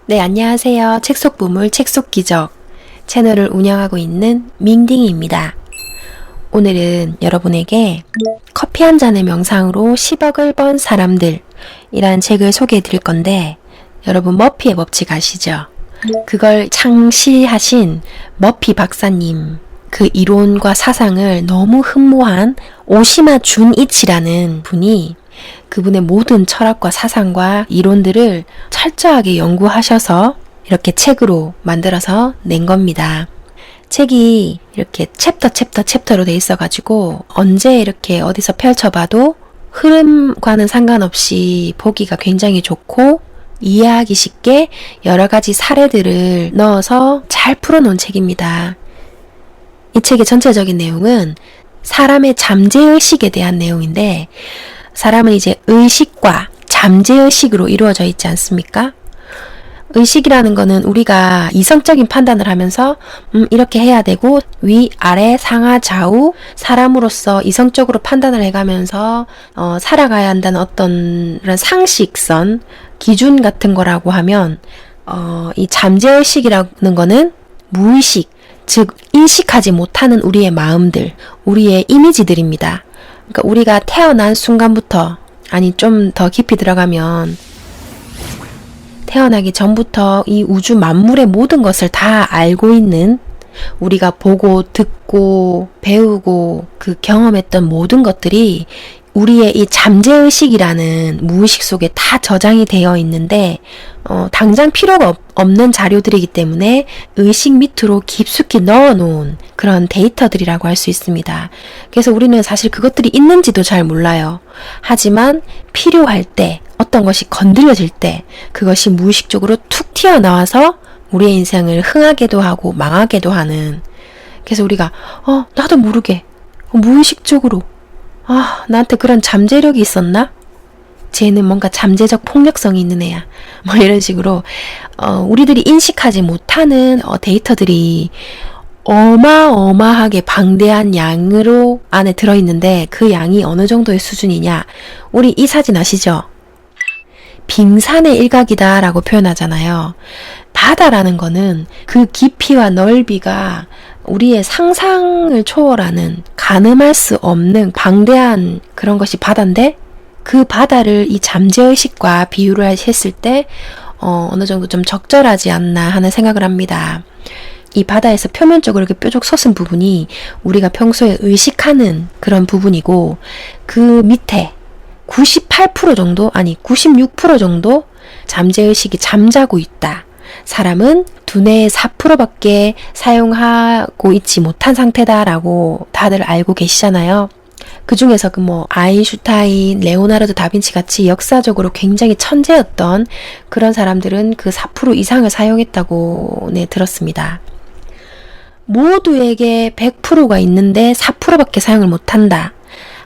네, 안녕하세요. 책 속 보물, 책 속 기적 채널을 운영하고 있는 밍딩이입니다. 오늘은 여러분에게 커피 한 잔의 명상으로 10억을 번 사람들 이란 책을 소개해 드릴 건데, 여러분 머피의 법칙 아시죠? 그걸 창시하신 머피 박사님, 그 이론과 사상을 너무 흠모한 오시마 준이치라는 분이 그분의 모든 철학과 사상과 이론들을 철저하게 연구하셔서 이렇게 책으로 만들어서 낸 겁니다. 책이 이렇게 챕터로 돼 있어가지고 언제 이렇게 어디서 펼쳐봐도 흐름과는 상관없이 보기가 굉장히 좋고 이해하기 쉽게 여러 가지 사례들을 넣어서 잘 풀어놓은 책입니다. 이 책의 전체적인 내용은 사람의 잠재의식에 대한 내용인데, 사람은 이제 의식과 잠재의식으로 이루어져 있지 않습니까? 의식이라는 거는 우리가 이성적인 판단을 하면서 이렇게 해야 되고 위, 아래, 상하, 좌우 사람으로서 이성적으로 판단을 해가면서 살아가야 한다는 어떤 그런 상식선, 기준 같은 거라고 하면 이 잠재의식이라는 거는 무의식, 즉 인식하지 못하는 우리의 마음들, 우리의 이미지들입니다. 그러니까 우리가 태어난 순간부터, 아니 좀 더 깊이 들어가면 태어나기 전부터 이 우주 만물의 모든 것을 다 알고 있는, 우리가 보고 듣고 배우고 그 경험했던 모든 것들이 우리의 이 잠재의식이라는 무의식 속에 다 저장이 되어 있는데 당장 필요가 없는 자료들이기 때문에 의식 밑으로 깊숙이 넣어놓은 그런 데이터들이라고 할 수 있습니다. 그래서 우리는 사실 그것들이 있는지도 잘 몰라요. 하지만 필요할 때, 어떤 것이 건드려질 때 그것이 무의식적으로 툭 튀어나와서 우리의 인생을 흥하게도 하고 망하게도 하는, 그래서 우리가 나도 모르게 무의식적으로 나한테 그런 잠재력이 있었나? 쟤는 뭔가 잠재적 폭력성이 있는 애야. 뭐 이런 식으로 우리들이 인식하지 못하는 데이터들이 어마어마하게 방대한 양으로 안에 들어있는데, 그 양이 어느 정도의 수준이냐? 우리 이 사진 아시죠? 빙산의 일각이다 라고 표현하잖아요. 바다라는 거는 그 깊이와 넓이가 우리의 상상을 초월하는, 가늠할 수 없는 방대한 그런 것이 바다인데, 그 바다를 이 잠재의식과 비유를 했을 때 어느 정도 좀 적절하지 않나 하는 생각을 합니다. 이 바다에서 표면적으로 이렇게 뾰족 솟은 부분이 우리가 평소에 의식하는 그런 부분이고, 그 밑에 98% 정도, 아니 96% 정도 잠재의식이 잠자고 있다. 사람은 두뇌의 4%밖에 사용하고 있지 못한 상태다라고 다들 알고 계시잖아요. 그 중에서 아인슈타인, 레오나르도 다빈치 같이 역사적으로 굉장히 천재였던 그런 사람들은 그 4% 이상을 사용했다고 들었습니다. 모두에게 100%가 있는데 4%밖에 사용을 못한다.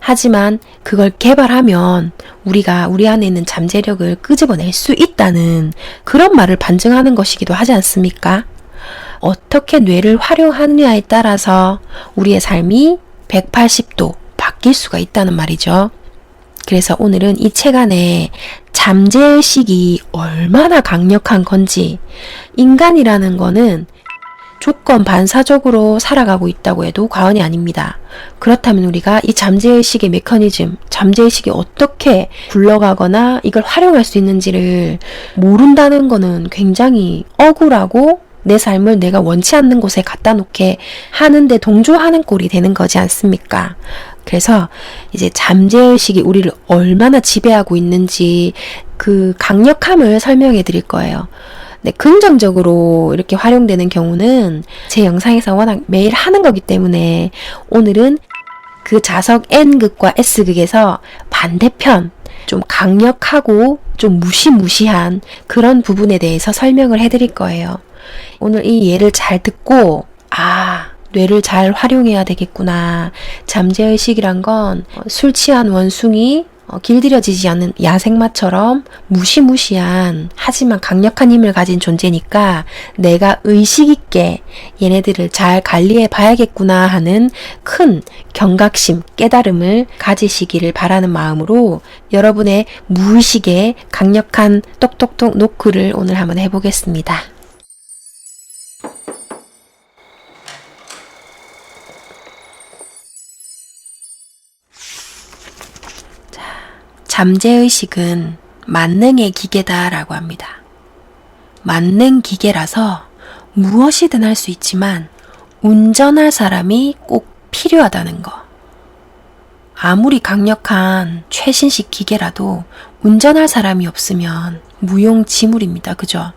하지만 그걸 개발하면 우리가 우리 안에 있는 잠재력을 끄집어낼 수 있다는 그런 말을 반증하는 것이기도 하지 않습니까? 어떻게 뇌를 활용하느냐에 따라서 우리의 삶이 180도 바뀔 수가 있다는 말이죠. 그래서 오늘은 이 책 안에 잠재의식이 얼마나 강력한 건지, 인간이라는 거는 조건 반사적으로 살아가고 있다고 해도 과언이 아닙니다. 그렇다면 우리가 이 잠재의식의 메커니즘, 잠재의식이 어떻게 굴러가거나 이걸 활용할 수 있는지를 모른다는 거는 굉장히 억울하고, 내 삶을 내가 원치 않는 곳에 갖다 놓게 하는데 동조하는 꼴이 되는 거지 않습니까? 그래서 이제 잠재의식이 우리를 얼마나 지배하고 있는지 그 강력함을 설명해 드릴 거예요. 네, 긍정적으로 이렇게 활용되는 경우는 제 영상에서 워낙 매일 하는 거기 때문에 오늘은 그 자석 N극과 S극에서 반대편, 좀 강력하고 좀 무시무시한 그런 부분에 대해서 설명을 해드릴 거예요. 오늘 이 예를 잘 듣고 뇌를 잘 활용해야 되겠구나. 잠재의식이란 건 술 취한 원숭이, 길들여지지 않는 야생마처럼 무시무시한 하지만 강력한 힘을 가진 존재니까 내가 의식 있게 얘네들을 잘 관리해 봐야겠구나 하는 큰 경각심, 깨달음을 가지시기를 바라는 마음으로 여러분의 무의식에 강력한 똑똑똑 노크를 오늘 한번 해보겠습니다. 잠재의식은 만능의 기계다라고 합니다. 만능 기계라서 무엇이든 할 수 있지만 운전할 사람이 꼭 필요하다는 거. 아무리 강력한 최신식 기계라도 운전할 사람이 없으면 무용지물입니다. 그죠?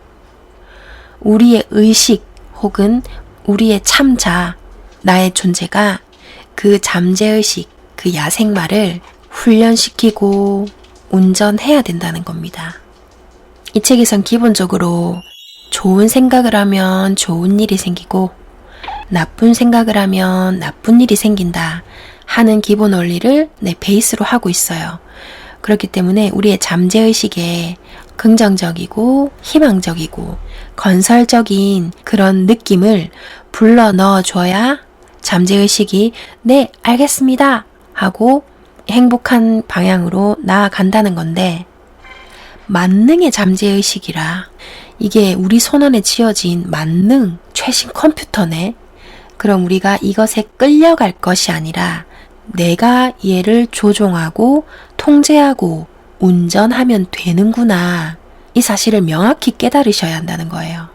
우리의 의식 혹은 우리의 참자, 나의 존재가 그 잠재의식, 그 야생마를 훈련시키고 운전해야 된다는 겁니다. 이 책에선 기본적으로 좋은 생각을 하면 좋은 일이 생기고 나쁜 생각을 하면 나쁜 일이 생긴다 하는 기본 원리를 베이스로 하고 있어요. 그렇기 때문에 우리의 잠재의식에 긍정적이고 희망적이고 건설적인 그런 느낌을 불러 넣어줘야 잠재의식이 네, 알겠습니다 하고 행복한 방향으로 나아간다는 건데, 만능의 잠재의식이라 이게 우리 손안에 쥐어진 만능 최신 컴퓨터네. 그럼 우리가 이것에 끌려갈 것이 아니라 내가 얘를 조종하고 통제하고 운전하면 되는구나. 이 사실을 명확히 깨달으셔야 한다는 거예요.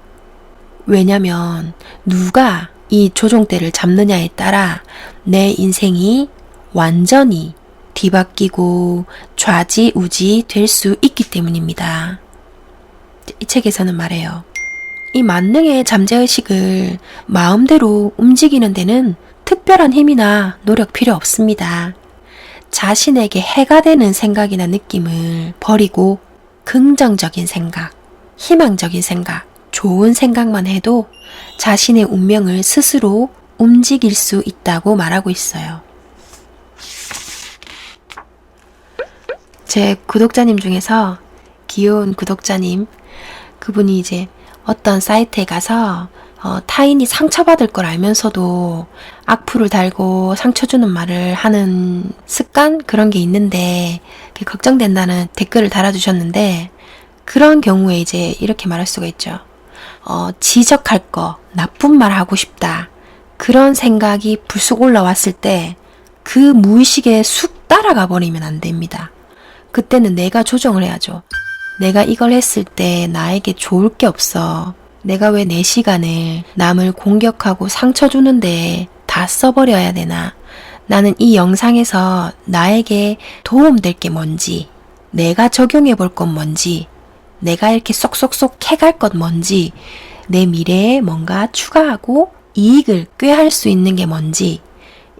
왜냐면 누가 이 조종대를 잡느냐에 따라 내 인생이 완전히 뒤바뀌고 좌지우지 될 수 있기 때문입니다. 이 책에서는 말해요. 이 만능의 잠재의식을 마음대로 움직이는 데는 특별한 힘이나 노력 필요 없습니다. 자신에게 해가 되는 생각이나 느낌을 버리고 긍정적인 생각, 희망적인 생각, 좋은 생각만 해도 자신의 운명을 스스로 움직일 수 있다고 말하고 있어요. 제 구독자님 중에서 귀여운 구독자님, 그분이 이제 어떤 사이트에 가서 타인이 상처받을 걸 알면서도 악플을 달고 상처 주는 말을 하는 습관? 그런 게 있는데 걱정된다는 댓글을 달아주셨는데, 그런 경우에 이제 이렇게 말할 수가 있죠. 지적할 거, 나쁜 말 하고 싶다. 그런 생각이 불쑥 올라왔을 때 그 무의식에 쑥 따라가 버리면 안 됩니다. 그때는 내가 조정을 해야죠. 내가 이걸 했을 때 나에게 좋을 게 없어. 내가 왜 내 시간을 남을 공격하고 상처 주는데 다 써버려야 되나? 나는 이 영상에서 나에게 도움될 게 뭔지, 내가 적용해 볼 건 뭔지, 내가 이렇게 쏙쏙쏙 캐갈 것 뭔지, 내 미래에 뭔가 추가하고 이익을 꾀할 수 있는 게 뭔지,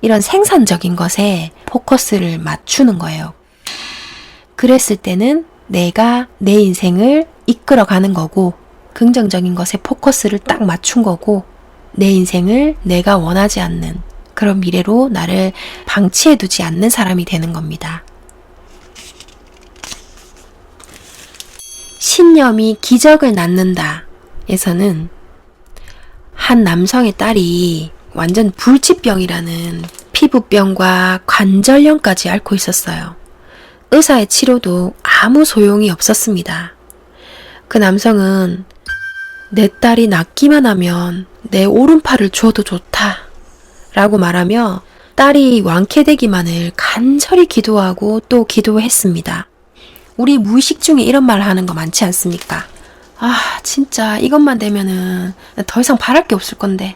이런 생산적인 것에 포커스를 맞추는 거예요. 그랬을 때는 내가 내 인생을 이끌어가는 거고, 긍정적인 것에 포커스를 딱 맞춘 거고, 내 인생을 내가 원하지 않는 그런 미래로 나를 방치해두지 않는 사람이 되는 겁니다. 신념이 기적을 낳는다 에서는 한 남성의 딸이 완전 불치병이라는 피부병과 관절염까지 앓고 있었어요. 의사의 치료도 아무 소용이 없었습니다. 그 남성은 내 딸이 낫기만 하면 내 오른팔을 줘도 좋다 라고 말하며 딸이 완쾌되기만을 간절히 기도하고 또 기도했습니다. 우리 무의식 중에 이런 말 하는 거 많지 않습니까? 아, 진짜 이것만 되면은 더 이상 바랄 게 없을 건데,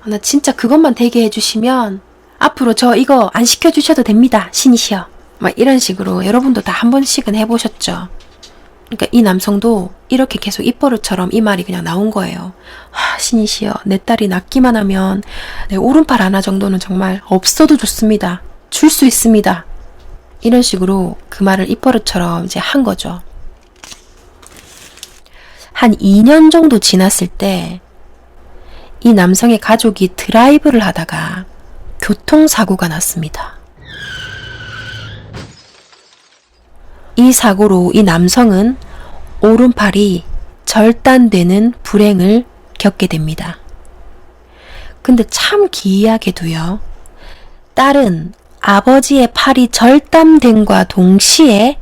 나 진짜 그것만 되게 해주시면 앞으로 저 이거 안 시켜주셔도 됩니다, 신이시여. 막 이런 식으로 여러분도 다 한 번씩은 해보셨죠? 그러니까 이 남성도 이렇게 계속 입버릇처럼 이 말이 그냥 나온 거예요. 신이시여, 내 딸이 낫기만 하면 내 오른팔 하나 정도는 정말 없어도 좋습니다. 줄 수 있습니다. 이런 식으로 그 말을 입버릇처럼 이제 한 거죠. 한 2년 정도 지났을 때 이 남성의 가족이 드라이브를 하다가 교통사고가 났습니다. 이 사고로 이 남성은 오른팔이 절단되는 불행을 겪게 됩니다. 근데 참 기이하게도요, 딸은 아버지의 팔이 절단됨과 동시에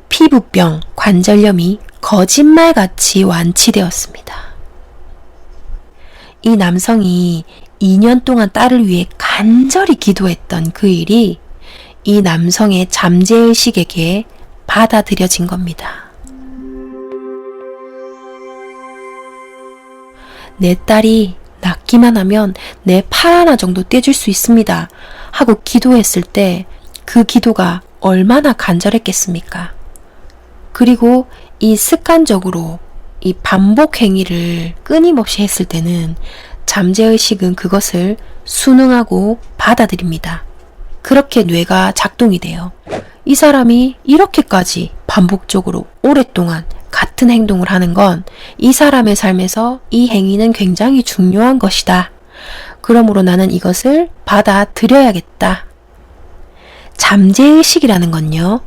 피부병, 관절염이 거짓말같이 완치되었습니다. 이 남성이 2년 동안 딸을 위해 간절히 기도했던 그 일이 이 남성의 잠재의식에게 받아들여진 겁니다. 내 딸이 낫기만 하면 내 팔 하나 정도 떼줄 수 있습니다 하고 기도했을 때 그 기도가 얼마나 간절했겠습니까? 그리고 이 습관적으로 이 반복 행위를 끊임없이 했을 때는 잠재의식은 그것을 순응하고 받아들입니다. 그렇게 뇌가 작동이 돼요. 이 사람이 이렇게까지 반복적으로 오랫동안 같은 행동을 하는 건 이 사람의 삶에서 이 행위는 굉장히 중요한 것이다. 그러므로 나는 이것을 받아들여야겠다. 잠재의식이라는 건요,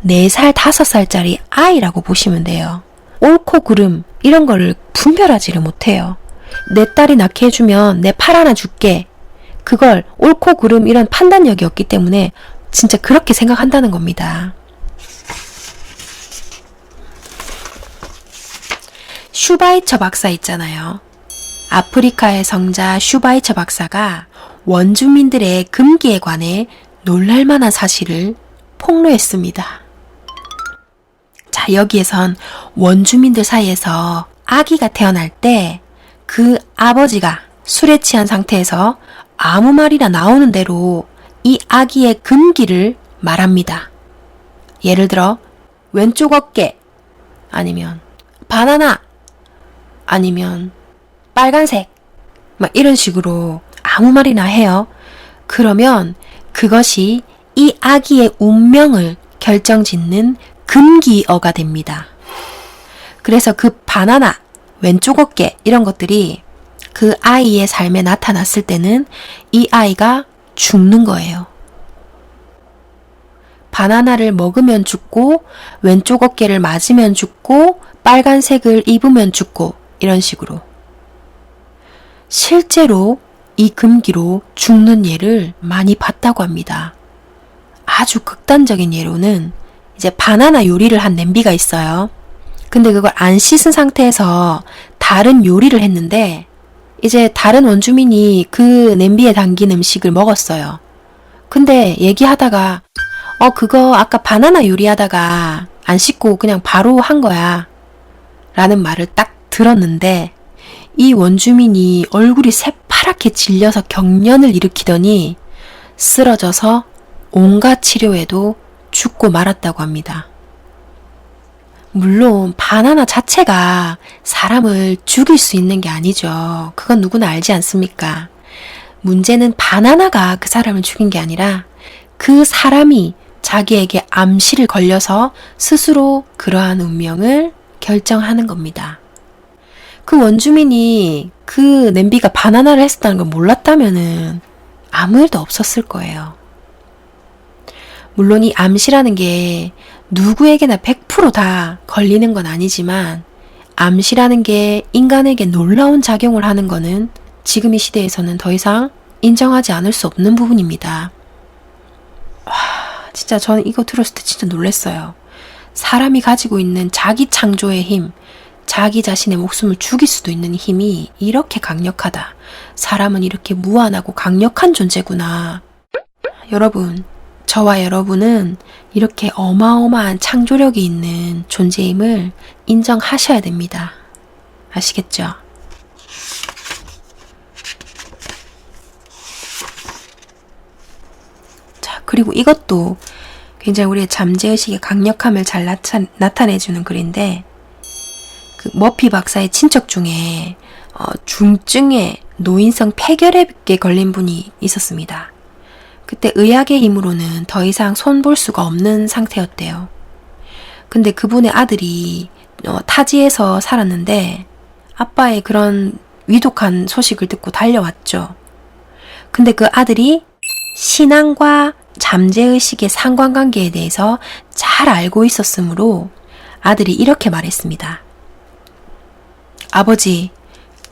4살, 5살짜리 아이라고 보시면 돼요. 옳고 그름 이런 거를 분별하지를 못해요. 내 딸이 낳게 해주면 내 팔 하나 줄게. 그걸 옳고 그름 이런 판단력이 없기 때문에 진짜 그렇게 생각한다는 겁니다. 슈바이처 박사 있잖아요. 아프리카의 성자 슈바이처 박사가 원주민들의 금기에 관해 놀랄만한 사실을 폭로했습니다. 자, 여기에선 원주민들 사이에서 아기가 태어날 때 그 아버지가 술에 취한 상태에서 아무 말이나 나오는 대로 이 아기의 금기를 말합니다. 예를 들어 왼쪽 어깨, 아니면 바나나, 아니면 빨간색, 막 이런 식으로 아무 말이나 해요. 그러면 그것이 이 아기의 운명을 결정짓는 금기어가 됩니다. 그래서 그 바나나, 왼쪽 어깨 이런 것들이 그 아이의 삶에 나타났을 때는 이 아이가 죽는 거예요. 바나나를 먹으면 죽고, 왼쪽 어깨를 맞으면 죽고, 빨간색을 입으면 죽고, 이런 식으로. 실제로 이 금기로 죽는 예를 많이 봤다고 합니다. 아주 극단적인 예로는 이제 바나나 요리를 한 냄비가 있어요. 근데 그걸 안 씻은 상태에서 다른 요리를 했는데 이제 다른 원주민이 그 냄비에 담긴 음식을 먹었어요. 근데 얘기하다가 그거 아까 바나나 요리하다가 안 씻고 그냥 바로 한 거야 라는 말을 딱 들었는데 이 원주민이 얼굴이 새파랗게 질려서 경련을 일으키더니 쓰러져서 온갖 치료에도 죽고 말았다고 합니다. 물론 바나나 자체가 사람을 죽일 수 있는 게 아니죠. 그건 누구나 알지 않습니까? 문제는 바나나가 그 사람을 죽인 게 아니라 그 사람이 자기에게 암시를 걸려서 스스로 그러한 운명을 결정하는 겁니다. 그 원주민이 그 냄비가 바나나를 했었다는 걸 몰랐다면은 아무 일도 없었을 거예요. 물론 이 암시라는 게 누구에게나 100% 다 걸리는 건 아니지만 암시라는 게 인간에게 놀라운 작용을 하는 거는 지금 이 시대에서는 더 이상 인정하지 않을 수 없는 부분입니다. 와, 진짜 저는 이거 들었을 때 진짜 놀랐어요. 사람이 가지고 있는 자기 창조의 힘, 자기 자신의 목숨을 죽일 수도 있는 힘이 이렇게 강력하다. 사람은 이렇게 무한하고 강력한 존재구나. 여러분, 저와 여러분은 이렇게 어마어마한 창조력이 있는 존재임을 인정하셔야 됩니다. 아시겠죠? 자, 그리고 이것도 굉장히 우리의 잠재의식의 강력함을 잘 나타내주는 글인데, 그 머피 박사의 친척 중에 중증의 노인성 폐결핵에 걸린 분이 있었습니다. 그때 의학의 힘으로는 더 이상 손볼 수가 없는 상태였대요. 근데 그분의 아들이 타지에서 살았는데 아빠의 그런 위독한 소식을 듣고 달려왔죠. 근데 그 아들이 신앙과 잠재의식의 상관관계에 대해서 잘 알고 있었으므로 아들이 이렇게 말했습니다. 아버지,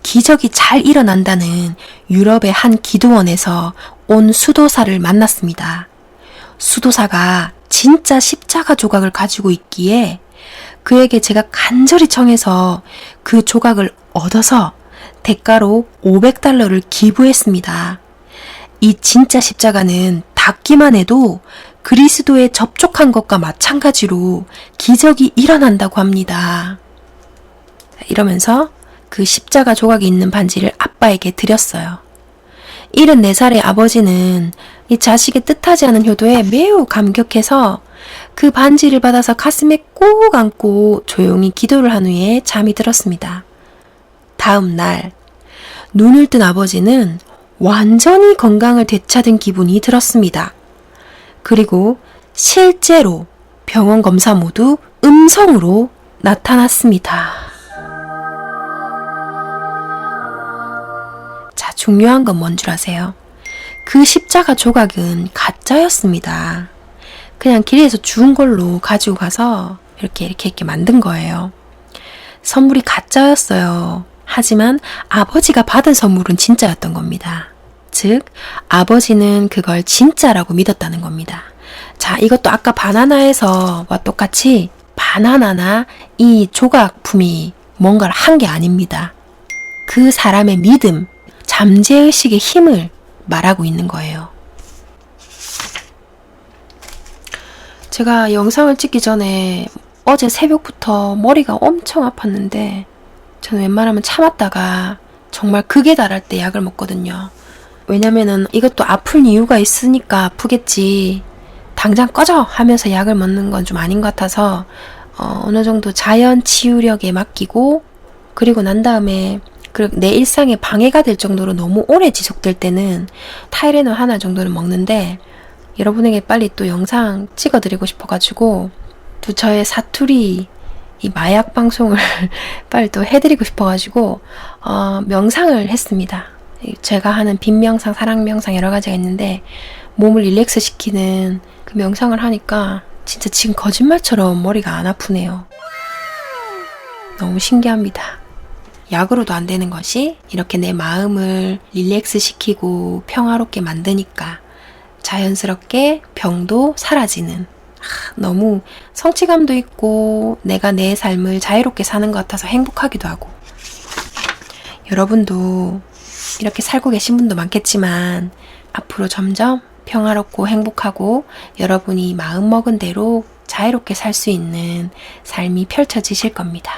기적이 잘 일어난다는 유럽의 한 기도원에서 온 수도사를 만났습니다. 수도사가 진짜 십자가 조각을 가지고 있기에 그에게 제가 간절히 청해서 그 조각을 얻어서 대가로 $500를 기부했습니다. 이 진짜 십자가는 닿기만 해도 그리스도에 접촉한 것과 마찬가지로 기적이 일어난다고 합니다. 이러면서 그 십자가 조각이 있는 반지를 아빠에게 드렸어요. 74살의 아버지는 이 자식의 뜻하지 않은 효도에 매우 감격해서 그 반지를 받아서 가슴에 꼭 안고 조용히 기도를 한 후에 잠이 들었습니다. 다음 날 눈을 뜬 아버지는 완전히 건강을 되찾은 기분이 들었습니다. 그리고 실제로 병원 검사 모두 음성으로 나타났습니다. 자, 중요한 건 뭔 줄 아세요? 그 십자가 조각은 가짜였습니다. 그냥 길에서 주운 걸로 가지고 가서 이렇게 만든 거예요. 선물이 가짜였어요. 하지만 아버지가 받은 선물은 진짜였던 겁니다. 즉, 아버지는 그걸 진짜라고 믿었다는 겁니다. 자, 이것도 아까 바나나에서와 똑같이 바나나나 이 조각품이 뭔가를 한 게 아닙니다. 그 사람의 믿음, 잠재의식의 힘을 말하고 있는 거예요. 제가 영상을 찍기 전에 어제 새벽부터 머리가 엄청 아팠는데 저는 웬만하면 참았다가 정말 극에 달할 때 약을 먹거든요. 왜냐면은 이것도 아플 이유가 있으니까 아프겠지. 당장 꺼져! 하면서 약을 먹는 건 좀 아닌 것 같아서 어느 정도 자연 치유력에 맡기고 그리고 난 다음에 내 일상에 방해가 될 정도로 너무 오래 지속될 때는 타이레놀 하나 정도는 먹는데 여러분에게 빨리 또 영상 찍어드리고 싶어가지고 또 저의 사투리 이 마약 방송을 빨리 또 해드리고 싶어가지고 명상을 했습니다. 제가 하는 빈 명상, 사랑 명상 여러 가지가 있는데 몸을 릴렉스 시키는 그 명상을 하니까 진짜 지금 거짓말처럼 머리가 안 아프네요. 너무 신기합니다. 약으로도 안 되는 것이 이렇게 내 마음을 릴렉스 시키고 평화롭게 만드니까 자연스럽게 병도 사라지는 너무 성취감도 있고 내가 내 삶을 자유롭게 사는 것 같아서 행복하기도 하고 여러분도 이렇게 살고 계신 분도 많겠지만 앞으로 점점 평화롭고 행복하고 여러분이 마음먹은 대로 자유롭게 살 수 있는 삶이 펼쳐지실 겁니다.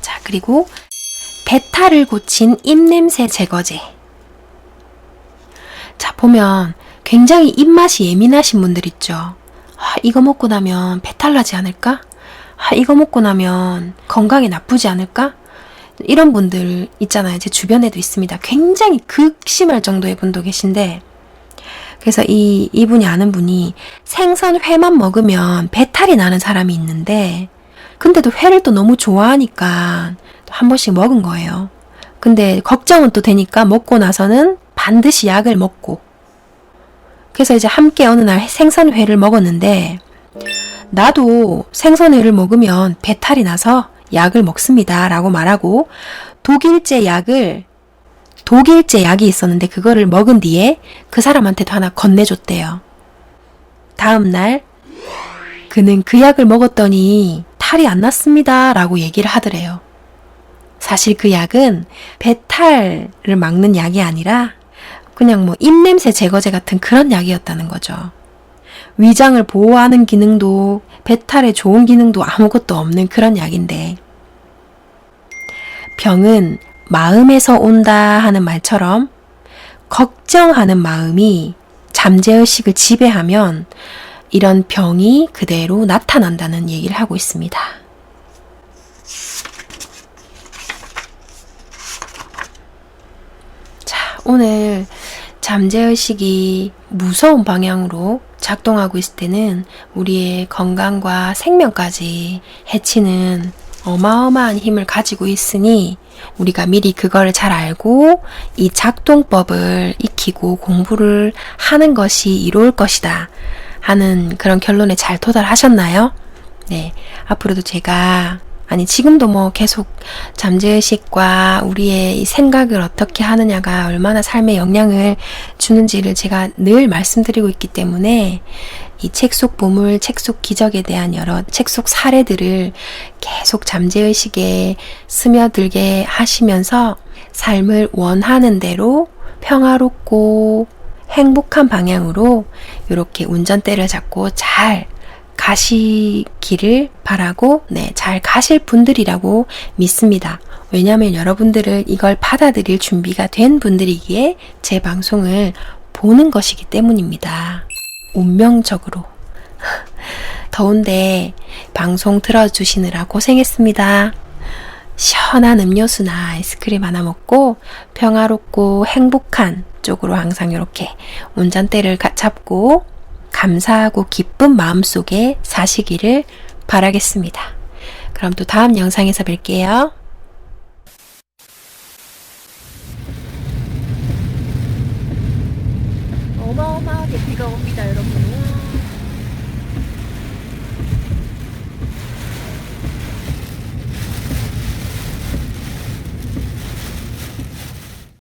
자, 그리고 배탈을 고친 입냄새 제거제. 자, 보면 굉장히 입맛이 예민하신 분들 있죠. 이거 먹고 나면 배탈 나지 않을까? 이거 먹고 나면 건강에 나쁘지 않을까? 이런 분들 있잖아요. 제 주변에도 있습니다. 굉장히 극심할 정도의 분도 계신데 그래서 이분이 아는 분이 생선 회만 먹으면 배탈이 나는 사람이 있는데 근데도 회를 또 너무 좋아하니까 한 번씩 먹은 거예요. 근데 걱정은 또 되니까 먹고 나서는 반드시 약을 먹고 그래서 이제 함께 어느 날 생선회를 먹었는데 나도 생선회를 먹으면 배탈이 나서 약을 먹습니다 라고 말하고 독일제 약이 있었는데 그거를 먹은 뒤에 그 사람한테도 하나 건네줬대요. 다음날 그는 그 약을 먹었더니 탈이 안 났습니다 라고 얘기를 하더래요. 사실 그 약은 배탈을 막는 약이 아니라 그냥 입냄새 제거제 같은 그런 약이었다는 거죠. 위장을 보호하는 기능도 배탈에 좋은 기능도 아무것도 없는 그런 약인데 병은 마음에서 온다 하는 말처럼 걱정하는 마음이 잠재의식을 지배하면 이런 병이 그대로 나타난다는 얘기를 하고 있습니다. 자, 오늘 잠재의식이 무서운 방향으로 작동하고 있을 때는 우리의 건강과 생명까지 해치는 어마어마한 힘을 가지고 있으니 우리가 미리 그거를 잘 알고 이 작동법을 익히고 공부를 하는 것이 이로울 것이다 하는 그런 결론에 잘 도달하셨나요? 네, 앞으로도 제가 지금도 뭐 계속 잠재의식과 우리의 이 생각을 어떻게 하느냐가 얼마나 삶에 영향을 주는지를 제가 늘 말씀드리고 있기 때문에 이 책 속 보물, 책 속 기적에 대한 여러 책 속 사례들을 계속 잠재의식에 스며들게 하시면서 삶을 원하는 대로 평화롭고 행복한 방향으로 이렇게 운전대를 잡고 잘 가시기를 바라고 잘 가실 분들이라고 믿습니다. 왜냐하면 여러분들은 이걸 받아들일 준비가 된 분들이기에 제 방송을 보는 것이기 때문입니다. 운명적으로. 더운데 방송 들어주시느라 고생했습니다. 시원한 음료수나 아이스크림 하나 먹고 평화롭고 행복한 쪽으로 항상 이렇게 운전대를 잡고 감사하고 기쁜 마음속에 사시기를 바라겠습니다. 그럼 또 다음 영상에서 뵐게요. 어마어마하게 비가 옵니다, 여러분.